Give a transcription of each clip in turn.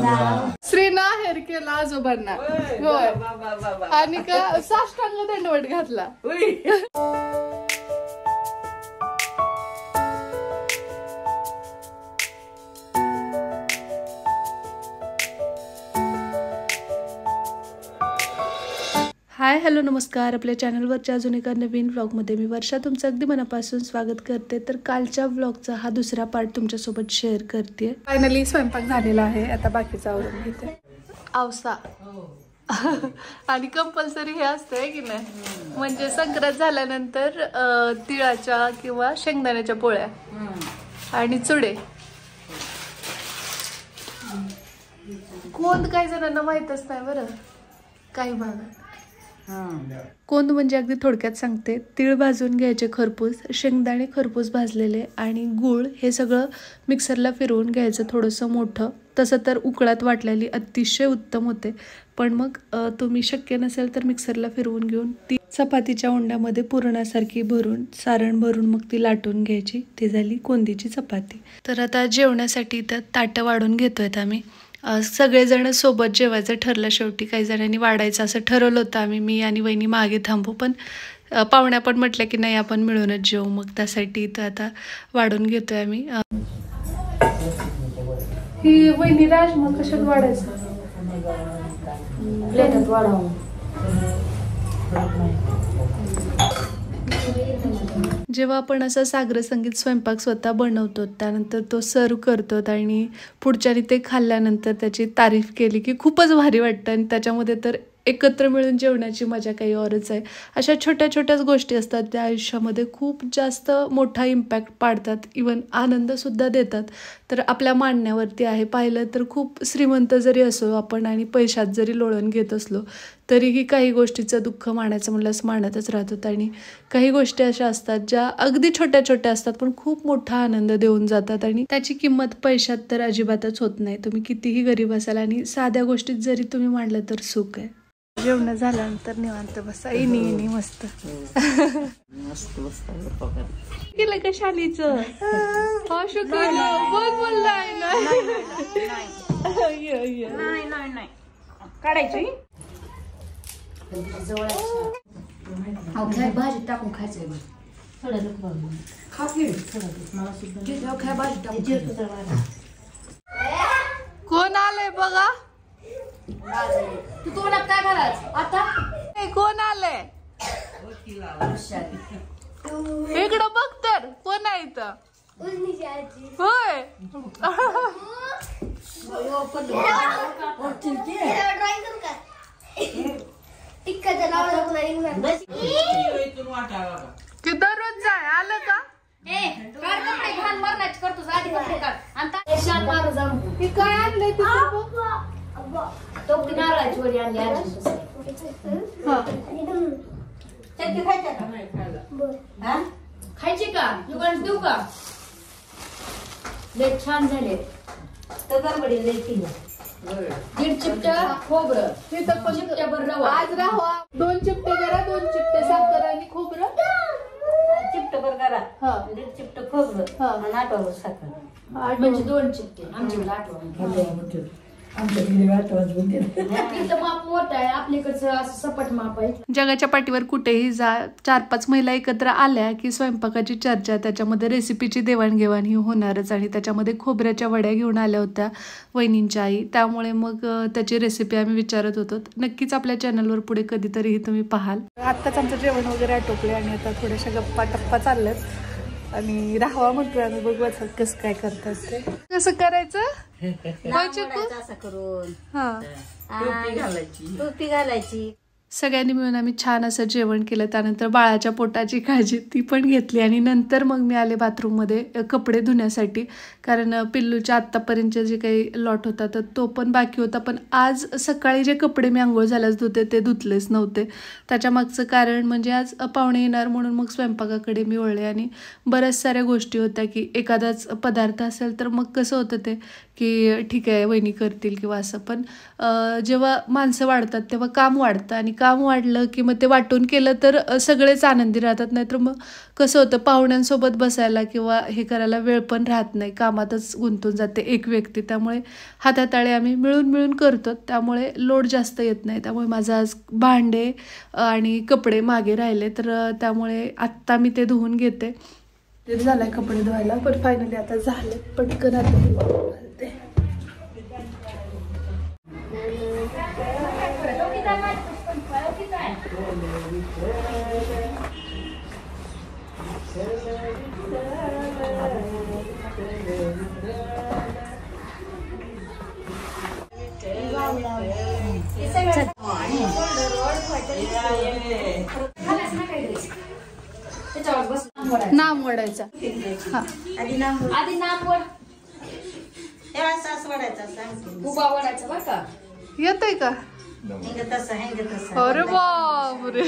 श्रीना हेर केला आजोबांना होय आणि का साष्टांग दंडवट घातला. हाय हॅलो नमस्कार. आपल्या चॅनलवरच्या अजून एका नवीन व्लॉगमध्ये मी वर्षा तुमचं अगदी मनापासून स्वागत करते. तर कालच्या व्लॉगचा हा दुसरा पार्ट तुमच्यासोबत शेअर करते. फायनली स्वयंपाक झालेला आहे. आता बाकीचं आवरून घेते. आवसा आणि कंपल्सरी हे असतंय की नाही, म्हणजे संक्रांत झाल्यानंतर तिळाच्या किंवा शेंगदाण्याच्या पोळ्या आणि चुडे. कोण काही जणांना माहीतच नाही बरं काही भागात. कोंद म्हणजे अगदी थोडक्यात सांगते, तीळ भाजून घ्यायचे खरपूस, शेंगदाणे खरपूस भाजलेले आणि गूळ हे सगळं मिक्सरला फिरवून घ्यायचं थोडंसं मोठं. तसं तर उकळात वाटलेली अतिशय उत्तम होते, पण मग तुम्ही शक्य नसेल तर मिक्सरला फिरवून घेऊन ती चपातीच्या उंड्यामध्ये पुरणासारखी भरून सारण भरून मग ती लाटून घ्यायची. ती झाली कोंदीची चपाती. तर आता जेवणासाठी इथं ताटं वाढून घेतोय आम्ही. सगळेजण सोबत जेवायचं ठरलं. शेवटी काही जणांनी वाढायचं असं ठरवलं होतं आम्ही. मी आणि वहिनी मागे थांबू, पण पाहुण्या पण म्हटलं की नाही आपण मिळूनच जेवू. मग त्यासाठी इथं आता वाढून घेतोय आम्ही. ही वहिनी राजमा कशात वाढायचं? प्लेटात वाढवून. जेव्हा आपण असं सागर संगीत स्वयंपाक स्वतः बनवतो, त्यानंतर तो सर्व करतो आणि पुढच्यानी ते खाल्ल्यानंतर त्याची तारीफ केली की खूपच भारी वाटतं. आणि त्याच्यामध्ये तर एकत्र मिळून जेवण्याची मजा काही औरच आहे. अशा छोट्या छोट्याच गोष्टी असतात त्या आयुष्यामध्ये खूप जास्त मोठा इम्पॅक्ट पाडतात, इवन आनंदसुद्धा देतात. तर आपल्या मांडण्यावरती आहे. पाहिलं तर खूप श्रीमंत जरी असो आपण आणि पैशात जरी लोळण घेत असलो तरीही काही गोष्टीचं दुःख मानायचं म्हणल्यास मानतच राहतो. आणि काही गोष्टी अशा असतात ज्या अगदी छोट्या छोट्या असतात पण खूप मोठा आनंद देऊन जातात आणि त्याची किंमत पैशात तर अजिबातच होत नाही. तुम्ही कितीही गरीब असाल आणि साध्या गोष्टीत जरी तुम्ही मांडलं तर सुख आहे. जेवण झाल्यानंतर निवांत बसा. इनी मस्त मस्त मस्त केलं का शालीचं? काढायची भाजी टाकून खायचंय. कोण आलंय बघा? तू तोंडात काय घालायचं आता? कोण आलंय इकडं बघ तर कोण आहे इथं? होय की दररोज जाय आलं का? घाण मरणाची करतोस आधी कपडे काढ. काय आणलंय तो नारळाची वडी आणली खायची का? दुकान देऊ का? लय छान झाले. तर गडबडी लय केली. दीड चिपटा खोबरं, चिपट्याभर रवा. आज रवा 2 चिपटे करा, 2 चिपटे साखर आणि खोबरं. चिपटभर करा, दीड चिपट खोबरं आणि 8 वाजता साखर. म्हणजे 2 चिपटे. आमच्याकडे 8 वाजता. जगाच्या पाठीवर कुठेही जा 4-5 महिला एकत्र आल्या की स्वयंपाकाची चर्चा, त्याच्यामध्ये रेसिपीची देवाणघेवाण ही होणारच. आणि त्याच्यामध्ये खोबऱ्याच्या वड्या घेऊन आल्या होत्या वहिनींच्या आई, त्यामुळे मग त्याची रेसिपी आम्ही विचारत होतो. नक्कीच आपल्या चॅनलवर पुढे कधीतरीही तुम्ही पाहाल. आत्ताच आमचं जेवण वगैरे आटोपले आणि आता थोड्याशा गप्पा टप्पा चालल्यात आणि राहावा म्हटलं आम्ही. बघू आता कसं काय करतात ते. कसं करायचं असं करून टोपी घालायची. सगळ्यांनी मिळून आम्ही छान असं जेवण केलं. त्यानंतर बाळाच्या पोटाची काळजी ती पण घेतली आणि नंतर मग मी आले बाथरूममध्ये कपडे धुण्यासाठी, कारण पिल्लूच्या आत्तापर्यंतचे जे काही लॉट होता तर तो पण बाकी होता. पण आज सकाळी जे कपडे मी आंघोळ झाल्यास धुते ते धुतलेच नव्हते. त्याच्या मागचं कारण म्हणजे आज पाहुणे येणार म्हणून मग स्वयंपाकाकडे मी वळले. आणि बऱ्याच साऱ्या गोष्टी होत्या की एखादाच पदार्थ असेल तर मग कसं होतं ते की ठीक आहे वहिनी करतील किंवा असं, पण जेव्हा माणसं वाढतात तेव्हा काम वाढतं आणि काम वाढलं की मग ते वाटून केलं तर सगळेच आनंदी राहतात. नाहीतर मग कसं होतं, पाहुण्यांसोबत बसायला किंवा हे करायला वेळ पण राहत नाही, कामातच गुंतून जाते एक व्यक्ती. त्यामुळे हाताताळे आम्ही मिळून मिळून करतो, त्यामुळे लोड जास्त येत नाही. त्यामुळे माझं आज भांडे आणि कपडे मागे राहिले, तर त्यामुळे आत्ता मी ते धुवून घेते. ते झालंय कपडे धुवायला, पण फायनली आता झाले. पटकन आता घालते. नाम ओढायचा. आधी नाम ओढ, वाढायचा, उभा ओढायचा बरं का. येतंय का? अरे बापरे.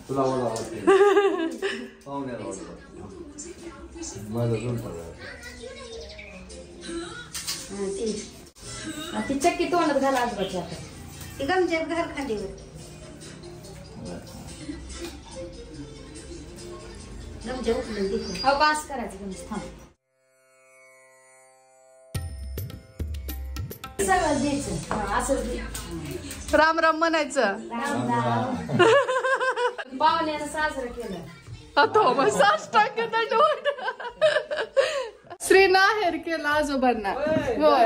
तुला ती चक्की तोंडात घाला आजोबाच्या. गमच्या घर खालीवर गमच्या उचलून देखील पास करायचं गमच. थांब, सगळं द्यायचं असं. राम राम म्हणायचं. पाहुण्यानं साजरं केलं. श्रीनं आहेर केला आजोबांना. होय.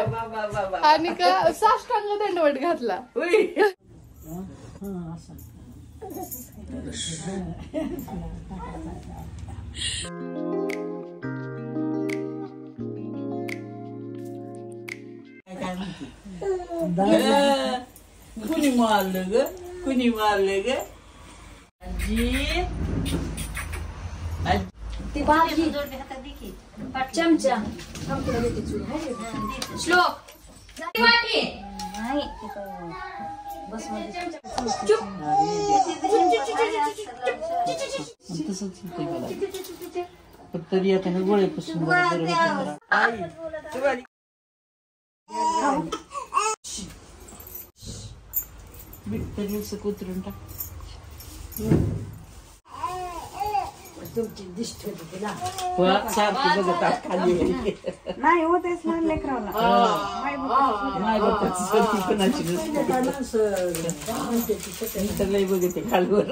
आणि का साष्टांग दंडवट घातला. कुणी मारलं ग, कुणी मारलं ग. ती भाजी चमचा श्लोक तरी आता गोळेपासून तरी कुत्रून टाक. तुमची दिष्ट होती तिला सारखी बघत खाली नाही होतेच ना लेकराला. लय बघते खालवर.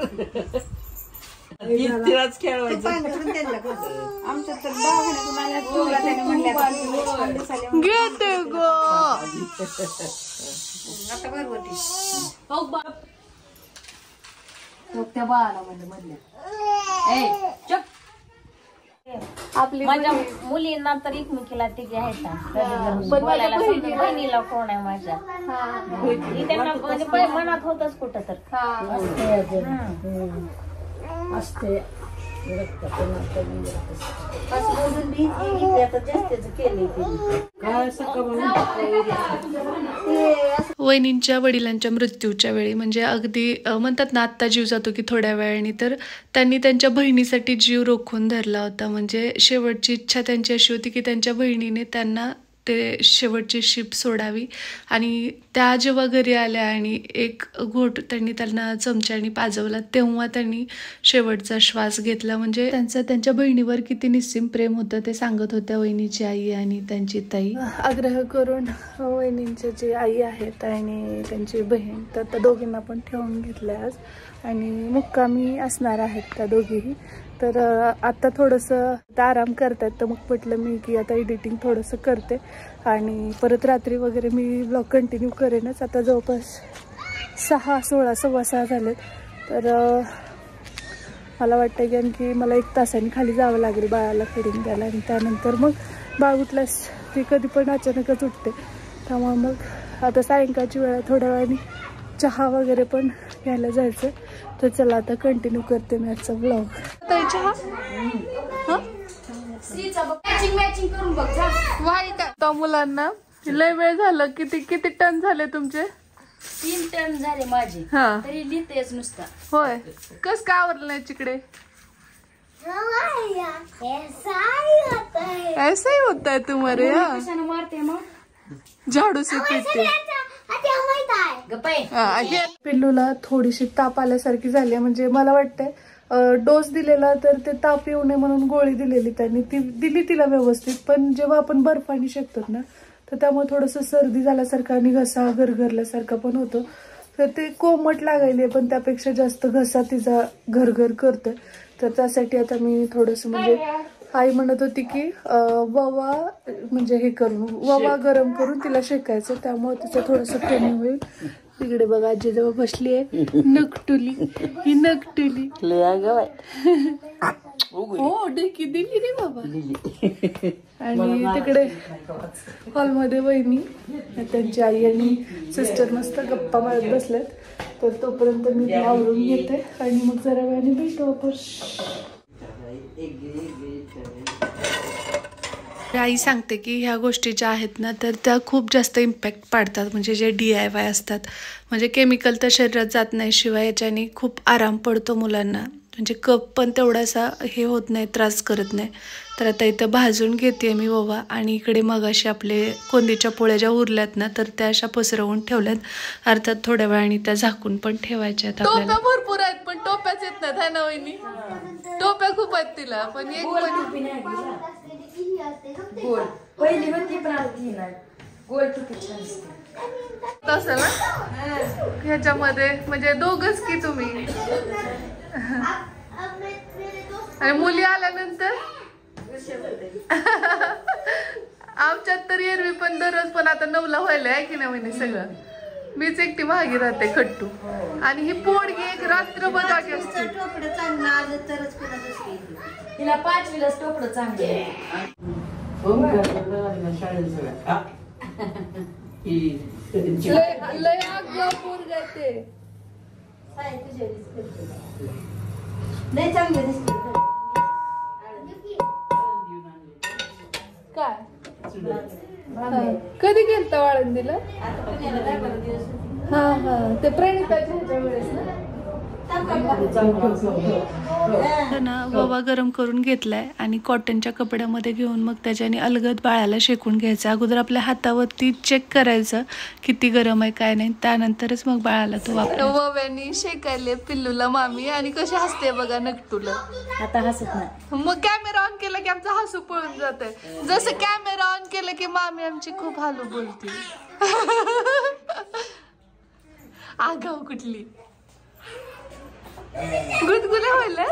तिलाच खेळवायचं. आमच्या तर दवाखान्यातून घेते गो. आता बरोबर त्या बाळाला म्हणलं मधल्या आपली माझ्या मुलींना तर एकमेकीला टिके आहेत बोलायला. बहिणीला कोण आहे माझ्या, त्यांना म्हणजे मनात होतच कुठं तर असते. वहिनींच्या वडिलांच्या मृत्यूच्या वेळी म्हणजे अगदी म्हणतात ना, आत्ता जीव जातो की थोड्या वेळाने, तर त्यांनी त्यांच्या बहिणीसाठी जीव रोखून धरला होता. म्हणजे शेवटची इच्छा त्यांची अशी होती की त्यांच्या बहिणीने त्यांना ते शेवटची शिप सोडावी. आणि त्या जेव्हा घरी आल्या आणि एक घोट त्यांनी त्यांना चमच्याने पाजवला, तेव्हा त्यांनी शेवटचा श्वास घेतला. म्हणजे त्यांचं त्यांच्या बहिणीवर किती निस्सीम प्रेम होतं ते सांगत होत्या वहिनीची आई आणि त्यांची ताई. आग्रह करून वहिनींची जी आई आहेत आणि त्यांची बहीण, तर त्या दोघींना पण ठेवून घेतल्या आज आणि मुक्कामी असणार आहेत त्या दोघीही. तर आता थोडंसं आराम करतात, तर मग म्हटलं मी की आता एडिटिंग थोडंसं करते आणि परत रात्री वगैरे मी ब्लॉग कंटिन्यू करेनच. आता जवळपास 6:16 झालेत. तर मला वाटतं की आणखी मला 1 तासाने खाली जावं लागेल बाळाला फिडिंग द्यायला. आणि त्यानंतर मग बाळ उठल्यास ती कधी पण अचानकच उठते, त्यामुळे मग आता सायंकाळची वेळा थोड्या वेळाने चहा वगैरे पण घ्यायला जायचं. तर चला आता कंटिन्यू करते मी आजचा ब्लॉग. चहा त्या मुलांना लय वेळ झालं. किती टन झाले तुमचे? 3 टन झाले माझे. तरी लिहितेच नुसता. होय. कस का आवरलं नाही तिकडे? ऐसा ही होता है तुम्हारे यहाँ. कशाने मारते मग झाडू से पीटते. पिल्लूला थोडीशी ताप आल्यासारखी झाली, म्हणजे मला वाटतंय डोस दिलेला तर ते ताप येऊ नये म्हणून गोळी दिलेली त्यांनी, ती दिली तिला व्यवस्थित, पण जेव्हा आपण बर्फाने शेकतो ना तर त्यामुळे थोडंसं सर्दी झाल्यासारखं आणि घसा गरगरल्यासारखं पण होतं, तर ते कोमट लागायले, पण त्यापेक्षा जास्त घसा तिचा घरघर करतोय. तर त्यासाठी आता मी थोडंसं, म्हणजे आई म्हणत होती की ववा म्हणजे हे करून ववा गरम करून तिला शेकायचं, त्यामुळे तिचं थोडंसं कमी होईल. तिकडे बघा आजी जवळ बसली आहे नकटुली, ही नकटुली हो डेकी दिली रे बाबा. आणि तिकडे हॉलमध्ये वहिनी त्यांची आई आणि सिस्टर मस्त गप्पा मारत बसल्यात, तर तोपर्यंत मी आवरून घेते आणि मग जरा वेळाने भेटू आपण. आई सांगते की ह्या गोष्टी ज्या आहेत ना तर त्या खूप जास्त इम्पॅक्ट पाडतात, म्हणजे जे DIY असतात, म्हणजे केमिकल तर शरीरात जात नाही, शिवाय याच्याने खूप आराम पडतो मुलांना, म्हणजे कप पण तेवढासा हे होत नाही, त्रास करत नाही. तर आता इथं भाजून घेते मी ववा, आणि इकडे मग असे आपले कोंदीच्या पोळ्या ज्या उरल्यात ना तर त्या अशा पसरवून ठेवल्यात, अर्थात थोड्या वेळाने त्या झाकून पण ठेवायच्या. टोप्या भरपूर आहेत पण टोप्याच येत नाहीत, है ना वहिनी? टोप्या खूप आहेत तिला, पण एक गोल पहिली होती पण गोल तसं ना ह्याच्यामध्ये, म्हणजे दोघच की तुम्ही आणि मुली आल्यानंतर आमच्यात तर एरवी पण दररोज, पण आता 9ला व्हायला आहे की नाही सगळं, मीच एकटी महागी राहते खट्टू, आणि ही पोडगी एक रात्रभर जागी असते. तिला 5वीला टोपडं चांगलं लय आगं पोरगं आहे ते. नाही चांगलं दिसते काय कधी गेलता वाळंदीला? हा हा, ते प्रणिताच्या ह्याच्या वेळेस ना ववा गरम करून घेतलाय आणि कॉटनच्या कपड्यामध्ये घेऊन मग त्याच्याने अलगद बाळाला शेकून घ्यायचं. अगोदर आपल्या हातावरती चेक करायचं किती गरम आहे काय नाही, त्यानंतरच मग बाळाला तो वापरायचा. वव्यानी शेकायले पिल्लूला मामी, आणि कशी हसते बघा नकटूला. आता हसत नाही, मग कॅमेरा ऑन केला की आमचा हसू पळून जात आहे, जसं कॅमेरा ऑन केलं की मामी आमची खूप हालू बोलते. आगाव कुठली गुदगुल्या व्हायला.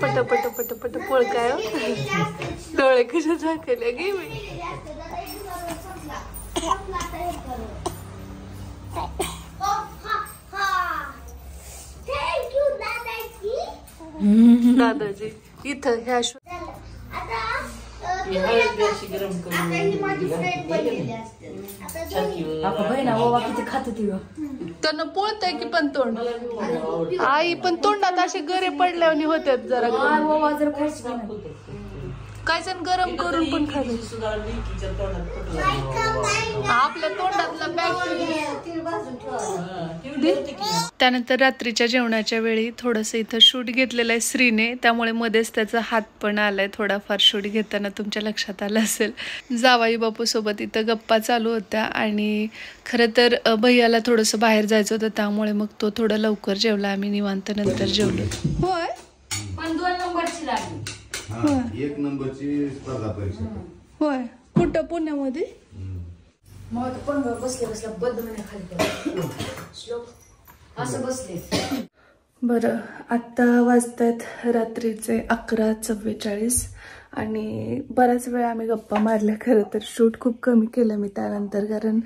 पट पट पट पट पोळ काय डोळे कशा झाकले गे मी. दादाजी इथं ह्या किती खात होती त्यांना पोळतंय की पण तोंड आई, पण तोंडात असे गरे पडल्याने होतात जरा. जर खायची काय जण गरम करून पण खाल्लं, आपल्या तोंडातला त्यानंतर रात्रीच्या जेवणाच्या वेळी थोडंसं इथं शूट घेतलेलं आहे श्रीने, त्यामुळे मध्येच त्याचा हात पण आलाय थोडाफार शूट घेताना, तुमच्या लक्षात आलं असेल. जावाई बापू सोबत इथं गप्पा चालू होत्या, आणि खरं तर भैयाला थोडंसं बाहेर जायचं होतं, त्यामुळे मग तो थोडा लवकर जेवला, आम्ही निवांत नंतर जेवलो. होय पण 2 नंबरची लागली. 1 नंबरची स्पर्धा परीक्षा. होय कुठं? पुण्यामध्ये. मग पण बसले बसल्या बदलण्या खाली श्लोक असं बसले. बरं, आत्ता वाजतात रात्रीचे 11:44 आणि बराच वेळ आम्ही गप्पा मारल्या. खरं तर शूट खूप कमी केलं मी त्यानंतर, कारण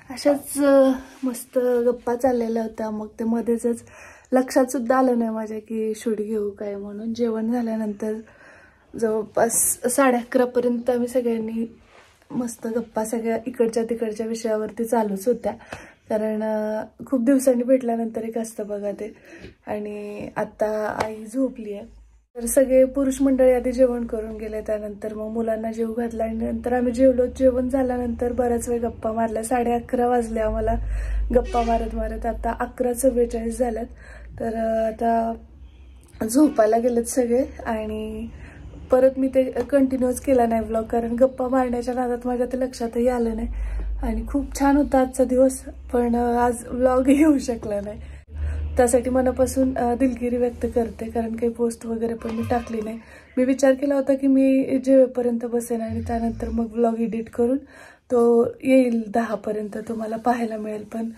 अशाच मस्त गप्पा चाललेल्या होत्या. मग ते मध्येच लक्षात सुद्धा आलं नाही माझ्या की शूट घेऊ काय म्हणून. जेवण झाल्यानंतर जवळपास 11:30 पर्यंत आम्ही सगळ्यांनी मस्त गप्पा सगळ्या इकडच्या तिकडच्या विषयावरती चालूच होत्या, कारण खूप दिवसांनी भेटल्यानंतर एक असतं बघा ते. आणि आता आई झोपली आहे, तर सगळे पुरुष मंडळी आधी जेवण करून गेले, त्यानंतर मग मुलांना जेव घातला आणि नंतर आम्ही जेवलो. जेवण झाल्यानंतर बराच वेळ गप्पा मारल्या. 11:30 वाजले आम्हाला गप्पा मारत मारत. आता 11:44 झाल्यात, तर आता झोपायला गेलेत सगळे आणि परत मी ते कंटिन्यूच केला नाही व्लॉग, कारण गप्पा मारण्याच्या नादात माझ्या ते लक्षातही आलं नाही. आणि खूप छान होता आजचा दिवस, पण आज व्लॉग येऊ शकला नाही. त्यासाठी मनापासून दिलगिरी व्यक्त करते, कारण काही पोस्ट वगैरे पण मी टाकली नाही. मी विचार केला होता की मी जेवेपर्यंत बसेन आणि त्यानंतर मग व्लॉग एडिट करून तो येईल 10पर्यंत, तुम्हाला पाहायला मिळेल. पण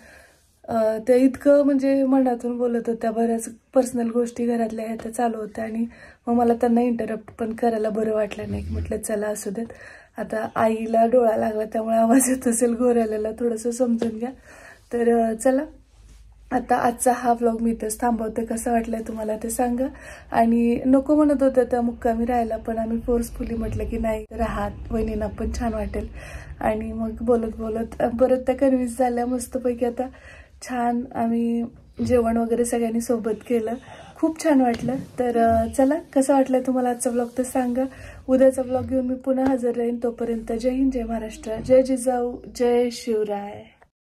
ते इतकं म्हणजे मनातून बोलत होत्या, बऱ्याच पर्सनल गोष्टी घरातल्या ह्या त्या चालू होत्या आणि मग मला त्यांना इंटरप्ट पण करायला बरं वाटलं नाही. म्हटलं चला असू देत. आता आईला डोळा लागला त्यामुळे आवाज येत असेल घोरलेला, थोडंसं समजून घ्या. तर चला आता आजचा हा व्लॉग मी इथेच थांबवते. कसं वाटलंय तुम्हाला ते सांगा. आणि नको म्हणत होत्या त्या मुक्कामी राहायला, पण आम्ही फोर्सफुली म्हटलं की नाही राहत, वहिनींना पण छान वाटेल. आणि मग बोलत बोलत परत त्या कन्व्हिन्स झाल्या मस्तपैकी. आता छान आम्ही जेवण वगैरे सगळ्यांनी सोबत केलं, खूप छान वाटलं. तर चला कसं वाटलं तुम्हाला आजचा व्लॉग ते सांगा. उद्याचा व्लॉग घेऊन मी पुन्हा हजर राहीन. तोपर्यंत जय हिंद, जय महाराष्ट्र, जय जिजाऊ, जय शिवराय.